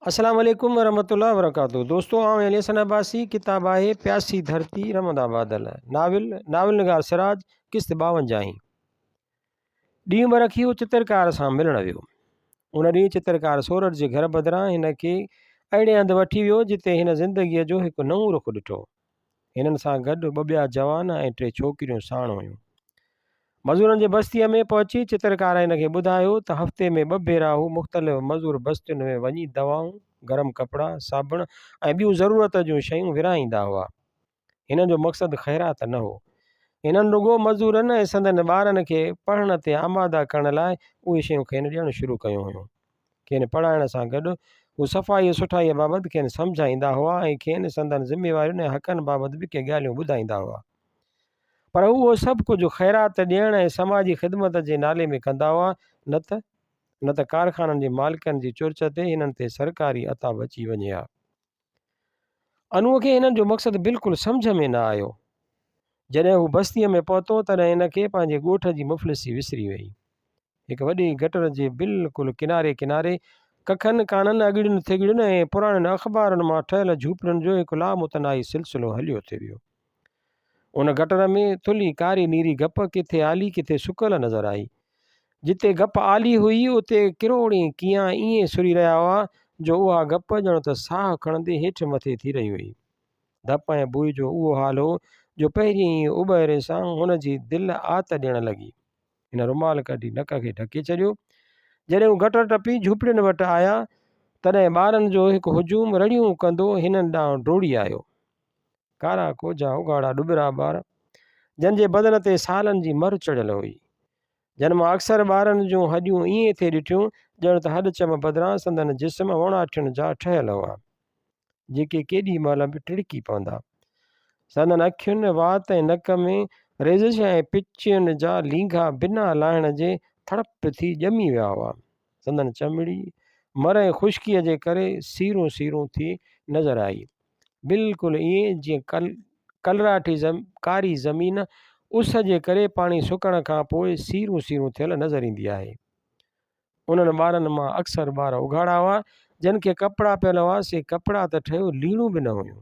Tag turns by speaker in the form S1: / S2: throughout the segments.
S1: अस्सलाम वालेकुम वरहमतुल्लाहि वबरकातुहू। दोस्तों आउं एलिसन अब्बासी। किताब आहे प्यासी धरती रमंदा बादल। नाविल निगार सिराज किस्त 52। ॾींहुं ॿ रखी उहो चित्रकार सां मिलण वियो। उन ॾींहुं चित्रकार सोरठ जे घर बदिरां हिन खे अहिड़े हंधि वठी वियो जिते हिन ज़िंदगीअ जो हिकु नओं रुख़ ॾिठो। हिननि सां गॾु ॿ ॿिया जवान ऐं 3 छोकिरियूं साण हुयूं। मज़ूरनि जे बस्तीअ में पहुची चित्रकार हिन खे ॿुधायो त हफ़्ते में 2 भेरा हू मुख़्तलिफ़ मज़ूर बस्तियुनि में वञी दवाऊं, गरम कपिड़ा, साबुण ऐं ॿियूं ज़रूरत जूं शयूं विरहाईंदा हुआ। हिननि जो मक़सदु ख़ैरात न हो। हिननि रुॻो मज़ूरनि ऐं संदनि ॿारनि खे पढ़ण ते आमादा करण लाइ उहे शयूं खेनि ॾियणु शुरू कयूं हुयूं। खेनि पढ़ाइण सां गॾु हू सफ़ाई सुठाईअ बाबति खेनि सम्झाईंदा हुआ ऐं खेनि संदनि ज़िम्मेवारियुनि ऐं हक़नि बाबति बि के ॻाल्हियूं ॿुधाईंदा हुआ। पर उहो सभु कुझु ख़ैरात ॾियण ऐं समाजी ख़िदमत जे नाले में कंदा हुआ, न त कारखाननि जे मालिकनि जी चुर्च ते हिननि ते सरकारी अताब अची वञे हा। अनूअ खे हिननि जो मक़सदु बिल्कुलु सम्झ में न आयो। जॾहिं हू बस्तीअ में पहुतो तॾहिं हिन खे पंहिंजे ॻोठ जी मुफ़लिसी विसरी वई। हिकु वॾी गटर जे बिल्कुलु किनारे कखनि काननि, अॻिड़ियुनि थिगड़ियुनि ऐं पुराणनि अख़बारुनि मां ठहियल झूपड़ियुनि जो हिकु लामुतनाही सिलसिलो हलियो थे वियो। उन गटर में थुली कारी नीरी गप किथे आली किथे सुकल नज़र आई। जिते गप आली हुई उते किरोड़ी कीअं ईअं सुरी रहिया हुआ जो उहा गप ॼण त साह खणंदे हेठि मथे थी रही हुई। धप ऐं बुई जो उहो हाल हो जो पहिरीं ई उॿारे सां हुन जी दिलि आत ॾियणु लॻी। हिन रुमाल कढी नक खे ढके छॾियो। जॾहिं हू गटर टपी झूपड़ियुनि वटि आया तॾहिं ॿारनि जो हिकु हुजूम रड़ियूं कंदो हिननि ॾांहुं डोड़ी आयो। कारा कोजा उघाड़ा ॾुबरा ॿार जंहिंजे बदन ते सालनि जी मर चढ़ियल हुई। जन मां अक्सर ॿारनि जूं हॾियूं ईअं थिए ॾिठियूं ॼण त हॾ चम बदिरां संदन जिस्म वणाठियुनि जा ठहियल हुआ, जेके केॾी महिल बि टिड़की पवंदा। संदन अखियुनि, वात ऐं नक में रेज़िश ऐं पिचियुनि जा लींघा बिना लाहिण जे थड़प थी ॼमी विया हुआ। संदन चमड़ी मर ऐं ख़ुश्कीअ जे करे सीरूं सीरूं थी नज़र आई, बिल्कुलु ईअं जीअं कलराठी कारी ज़मीन उस जे करे पाणी सुकण खां पोइ सीरूं सीरूं थियल नज़र ईंदी आहे। उन्हनि ॿारनि मां अक्सर ॿार उघाड़ा हुआ जिन खे कपिड़ा पियल हुआ से कपिड़ा त ठहियो, लीड़ूं बि न हुयूं।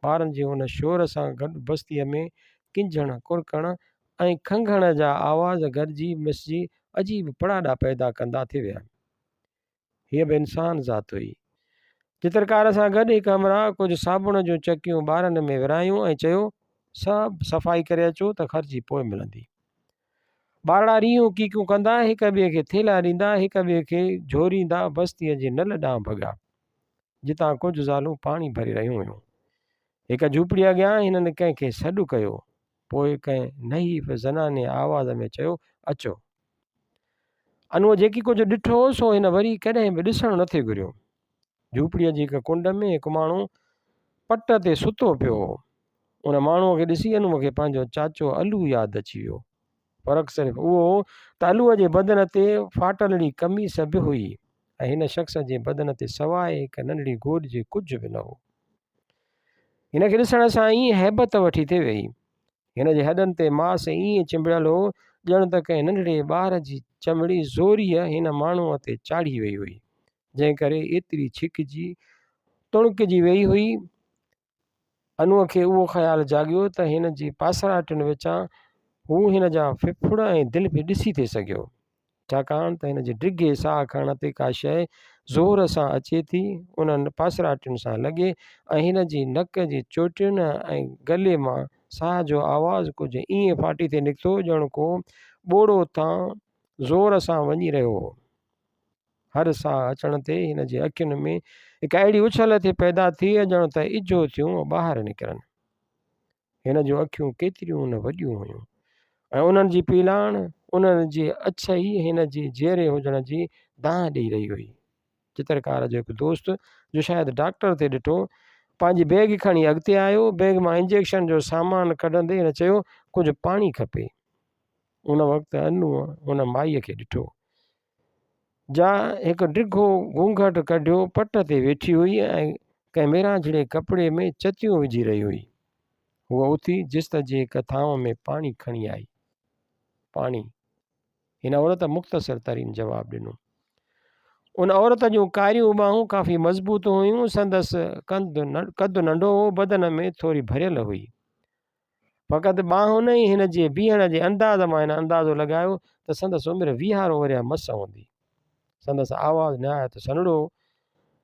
S1: ॿारनि जे हुन शोर सां गॾु बस्तीअ में किंझण कुरकण ऐं खंघण जा आवाज़ गॾिजी मिसिजी अजीब पड़ाॾा पैदा कंदा थी विया। हीअ बि इंसान ज़ात हुई। चित्रकार सां गॾु हिकु हमरा कुझु साबुण जूं चकियूं ॿारनि में विरायूं ऐं चयो, सभु सफ़ाई करे अचो त ख़र्ची पोइ मिलंदी। ॿारड़ा रीयूं कीकूं कंदा हिक ॿिए खे थेला ॾींदा, हिक ॿिए खे झोरींदा बस्तीअ जे नल ॾांहुं भॻा, जितां कुझु ज़ालूं पाणी भरे रहियूं हुयूं। हिकु झूपड़ी अॻियां हिननि कंहिंखे सॾु कयो, पोइ कंहिं नहीफ़ ज़नाने आवाज़ में चयो, अचो। अनूअ जेकी कुझु ॾिठो सो हिन वरी कॾहिं बि ॾिसणु न थे घुरियो। झूपड़ीअ जी हिकु कुंड में हिकु माण्हू पट ते सुतो पियो हो। उन माण्हूअ खे ॾिसी अनूअ खे पंहिंजो चाचो अलू यादि अची वियो। फ़र्क़ु सिर्फ़ु उहो हो त अलूअ जे बदन ते फाटलड़ी कमीस बि हुई ऐं हिन शख़्स जे बदन ते सवाइ हिकु नंढड़ी गोॾ जे कुझु बि न हो। हिन खे ॾिसण सां ईअं हैबत वठी थिए वई। हिन जे हॾनि ते मांस ईअं चिंबड़ियल हो ॼण त कंहिं नंढड़े ॿार जी चमड़ी ज़ोरीअ हिन माण्हूअ ते चाढ़ी वई हुई, जंहिं करे एतिरी छिकिजी तुणिकजी वई हुई। अनूअ खे उहो ख़्यालु जाॻियो त हिन जी पासराटियुनि विचां हू हिन जा फिफड़ ऐं दिलि बि ॾिसी थे सघियो, छाकाणि त हिन जे डिघे साह खणण ते का शइ ज़ोर सां अचे थी उन्हनि पासराटियुनि सां लॻे ऐं हिन जी नक जी चोटियुनि ऐं गले मां साह जो आवाज़ु कुझु ईअं फाटी ते निकितो ॼण को ॿोड़ो तां ज़ोर सां वञी रहियो हो। हर साह अचण ते हिन जे अखियुनि में हिकु अहिड़ी उछल थे पैदा थी ॼण त इजो थियूं ॿाहिरि निकिरनि। हिन जूं अखियूं केतिरियूं न वॾियूं हुयूं ऐं उन्हनि जी पीलाण उन्हनि जी अछी हिन जी जहिड़े हुजण जी दांह ॾेई रही हुई। चित्रकार जो हिकु दोस्त जो शायदि डॉक्टर थे ॾिठो पंहिंजी बैग खणी अॻिते आयो। बैग मां इंजेक्शन जो सामान कढंदे हिन चयो, कुझु पाणी खपे। उन वक़्तु अनूअ हुन माईअ खे ॾिठो जा हिकु डिघो घूंघट कढियो पट ते वेठी हुई ऐं कंहिं मेराजड़े कपिड़े में चतियूं विझी रही हुई। हूअ उथी जिस्त जे हिकु थांव में पाणी खणी आई। पाणी? हिन औरत मुख़्तसर तरीन जवाबु ॾिनो। उन औरत जूं कारियूं ॿाहूं काफ़ी मज़बूत हुयूं। संदसि कदु नंढो हो, बदन में थोरी भरियल हुई। फ़क़ति ॿाहुनि ई हिन जे बीहण जे अंदाज़ मां हिन अंदाज़ो लॻायो त संदसि उमिरि 20 वरिया मस हूंदी। संदसि आवाज़ु निहायत सन्हड़ो।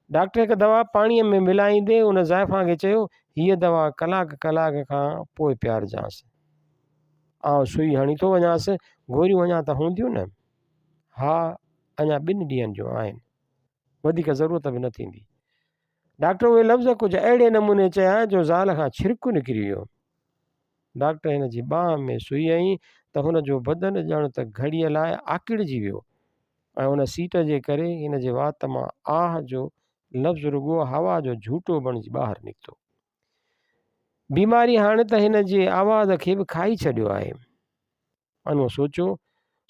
S1: डॉक्टर हिकु दवा पाणीअ में मिलाईंदे उन ज़ाइफ़ा खे चयो, हीअ दवा कलाक खां पोइ पियारजांसि। आउं सुई हणी थो वञासि, गोरियूं अञा त हूंदियूं न? हा, अञा 2 ॾींहंनि जूं आहिनि, वधीक ज़रूरत बि न थींदी। डॉक्टर उहे लफ़्ज़ कुझु अहिड़े नमूने चया जो ज़ाल खां छिरिकु निकिरी वियो। डॉक्टर हिन जी ॿांह में सुई हईं त हुन जो बदन ॼण त घड़ीअ लाइ आकिड़िजी वियो ऐं उन सीट जे करे हिन जे वात मां आह जो लफ़्ज़ रुॻो हवा जो झूटो बणिजी ॿाहिरि निकितो। बीमारी हाणे त हिन जे आवाज़ खे बि खाई छॾियो आहे। अनो सोचियो।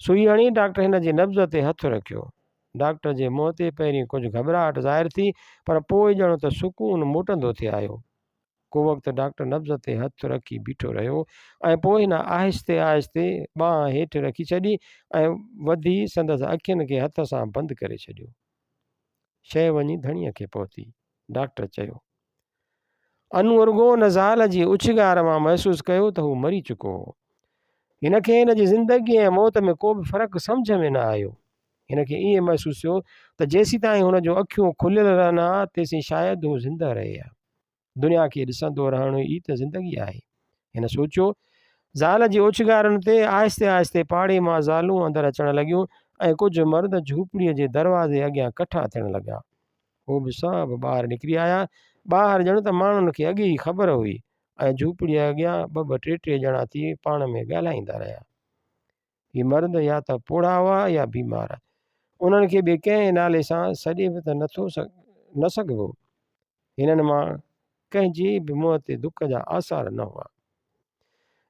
S1: सुई हणी डॉक्टर हिन जे नब्ज़ ते हथु रखियो। डॉक्टर जे मुंहं ते पहिरीं कुझु घबराहट ज़ाहिर थी, पर पोइ ॼण त सुकून मोटंदो थिए आयो। को वक़्तु डॉक्टर नब्ज़ ते हथु रखी बीठो रहियो ऐं पोइ हिन आहिस्ते आहिस्ते ॿांह हेठि रखी छॾी ऐं वधी संदसि अखियुनि खे हथ सां बंदि करे छॾियो। शइ वञी धणीअ खे पहुती। डॉक्टर चयो। अनु रुॻो हुन ज़ाल जी उछगार मां महसूसु कयो त हू मरी चुको हो। हिन खे हिन जी ज़िंदगी ऐं मौत में को बि फ़र्क़ु सम्झ में न आयो। हिन खे ईअं महसूसु थियो त जेसीं ताईं हुन जूं अखियूं खुलियल रहनि हा तेसीं शायदि हू ज़िंदा रहे हा। दुनिया खे ॾिसंदो रहणु ई त ज़िंदगी आहे। हिन सोचियो। ज़ाल जी उछगारनि ते आहिस्ते आहिस्ते पाड़े मां ज़ालूं अंदरि अचणु लॻियूं ऐं कुझु मर्द झूपड़ीअ जे दरवाज़े अॻियां कठा थियणु लॻा। उहो बि सभु ॿाहिरि निकिरी आया। ॿाहिरि ॼण त माण्हुनि खे अॻे ई ख़बर हुई ऐं झूपड़ीअ अॻियां ॿ टे ॼणा थी पाण में ॻाल्हाईंदा रहिया। हीअ मर्द या त पोड़ा हुआ या बीमार। उन्हनि खे ॿिए कंहिं नाले सां सॾे बि त न सघिबो। हिननि मां कंहिंजे बि मुंहं ते दुख जा आसार न हुआ,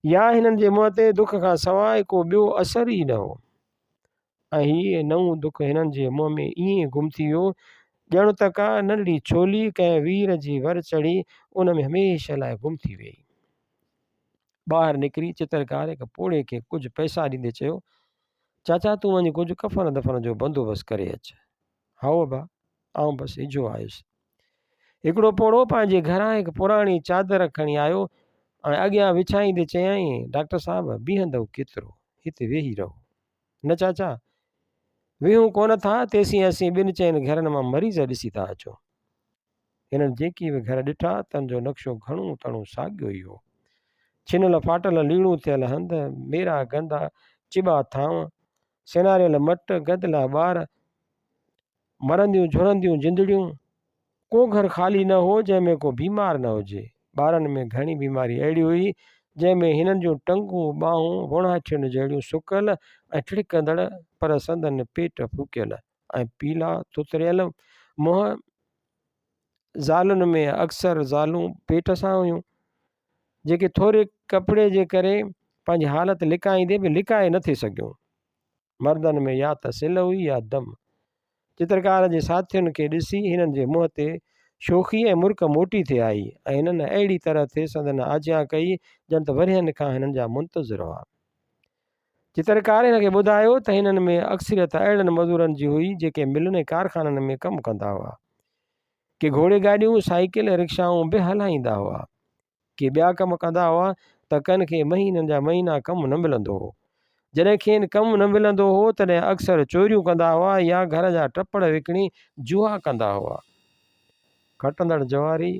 S1: या हिननि जे मुंहं ते दुख खां सवाइ को ॿियो असर ई न हो। ऐं हीअ नओं दुख हिननि जे मुंहं में ईअं गुम थी वियो ॼण त का नंढड़ी छोली कंहिं वीर जी वर चढ़ी उन में हमेशह लाइ गुम थी वई। ॿाहिरि निकिरी चित्रकार हिकु पोड़े खे कुझु पैसा ॾींदे चयो, चाचा तूं वञी कुझु कफ़न दफ़न जो बंदोबस्तु करे अचु। हा भा, आउं बसि इझो आयुसि। हिकिड़ो पोड़ो पंहिंजे घरां हिकु पुराणी चादर खणी आयो ऐं अॻियां विछाईंदे चयाईं, डॉक्टर साहिबु बीहंदव केतिरो, हिते वेही रहो। न चाचा, वेहूं कोन था, तेसीं असीं 2-4 घरनि मां मरीज़ ॾिसी था अचूं। हिननि जेकी बि घर ॾिठा तन जो नक्शो घणो तणो साॻियो ई हो। छिनल फाटल लीणूं थियल हंध, मेरा गंदा चिॿा थांव, सिनारियल मट, गदला ॿार, मरंदियूं झुरंदियूं जिंदड़ियूं। को घर ख़ाली न हो जंहिंमें को बीमार न हुजे। ॿारनि में घणी बीमारी अहिड़ी हुई जंहिंमें हिननि जूं टंगूं ॿाहूं वुणाठियुनि जहिड़ियूं सुकल ऐं ठिड़कंदड़, पर संदनि पेट फूकियल ऐं पीला तुतरियल मुंहं। ज़ालुनि में अक्सर ज़ालूं पेट सां हुयूं जेके थोरे कपिड़े जे करे पंहिंजी हालति लिकाईंदे बि लिकाए नथे सघियूं। मर्दनि में या त सिल हुई या दम। चित्रकार जे साथियुनि खे ॾिसी हिननि जे मुंहं ते शोखी ऐं मुर्क मोटी थिए आई ऐं हिननि अहिड़ी तरह ते संदनि आज्ञा कई ॼण त वरियनि खां हिननि जा मुंतज़िर हुआ। चित्रकार हिन खे ॿुधायो त हिननि में अक्सरियत अहिड़नि मज़दूरनि जी हुई जेके मिलनि ऐं कारखाननि में कमु कंदा हुआ, के घोड़े गाॾियूं साइकिल रिक्शाऊं बि हलाईंदा हुआ, के ॿिया कम कंदा हुआ त कनि खे महीननि जा महीना कमु न मिलंदो हो। जॾहिं खेनि कमु न मिलंदो हो तॾहिं अक्सर चोरियूं कंदा हुआ या घर जा टपड़ विकिणी जुआ कंदा हुआ। खटंदड़ जवारी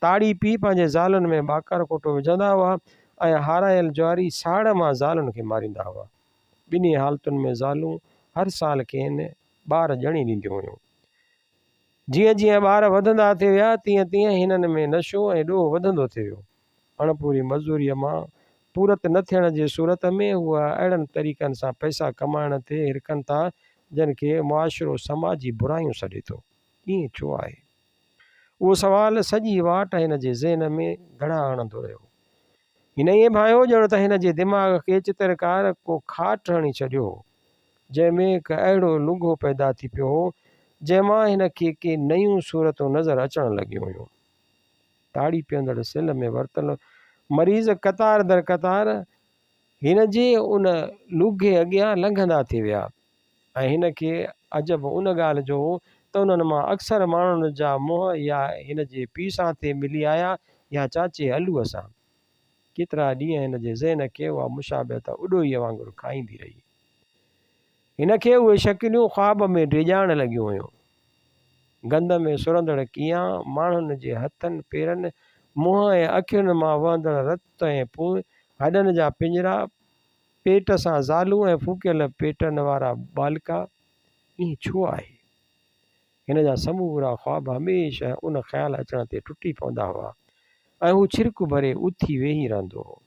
S1: ताड़ी पी पंहिंजे ज़ालुनि में ॿाकर कोटो विझंदा हुआ ऐं हारायल जवारी साड़ मां ज़ालुनि खे मारींदा हुआ। ॿिन्ही हालतुनि में ज़ालूं हर साल खेनि ॿार ॼणी ॾींदियूं हुयूं। जीअं जीअं ॿार वधंदा थिए विया तीअं तीअं हिननि में नशो ऐं ॾोह वधंदो थियो वियो। अणपूरी मज़दूरीअ मां पूरत न थियण जे सूरत में उहा अहिड़नि तरीक़नि सां पैसा कमाइण ते हिरकनि था जिन खे मुआशिरो समाजी बुरायूं सॾे थो। ईअं छो आहे? उहो सुवालु सॼी वाट हिन जे ज़हन में घड़ा हणंदो रहियो। हिन ईअं भायो ॼण त हिन जे दिमाग़ खे चित्रकार को खाट हणी छॾियो हो जंहिंमें हिकु अहिड़ो लुंघो पैदा थी पियो हो जंहिंमां हिन खे के नयूं सूरतूं नज़र अचणु लॻियूं हुयूं। ताड़ी पीअंदड़ सिल में वरतल मरीज़ कतार दर कतार हिन जे उन लुघे अॻियां लंघंदा थी विया ऐं हिन खे अजब उन ॻाल्हि जो त उन्हनि मां अक्सर माण्हुनि जा मुंहं या हिन जे पीउ सां ते मिली आया या चाचे अलूअ सां। केतिरा ॾींहं हिन जे ज़हन खे उहा मुशाबियत उॾोईअ वांगुरु खाईंदी रही। हिन खे उहे शकिलियूं ख़्वाब में डिॼाइण लॻियूं हुयूं। गंद में सुरंदड़ कीअं माण्हुनि जे हथनि पेरनि मुंहं ऐं अखियुनि मां वहंदड़ रत ऐं पूं हॾनि जा पिंजरा पेट सां ज़ालूं ऐं फूकियल पेटनि वारा बालिका। ईअं छो आहे? हिन जा समूरा ख़्वाब हमेशह उन ख़्यालु अचण ते टुटी पवंदा हुआ ऐं हू छिरिक भरे उथी वेही रहंदो हो।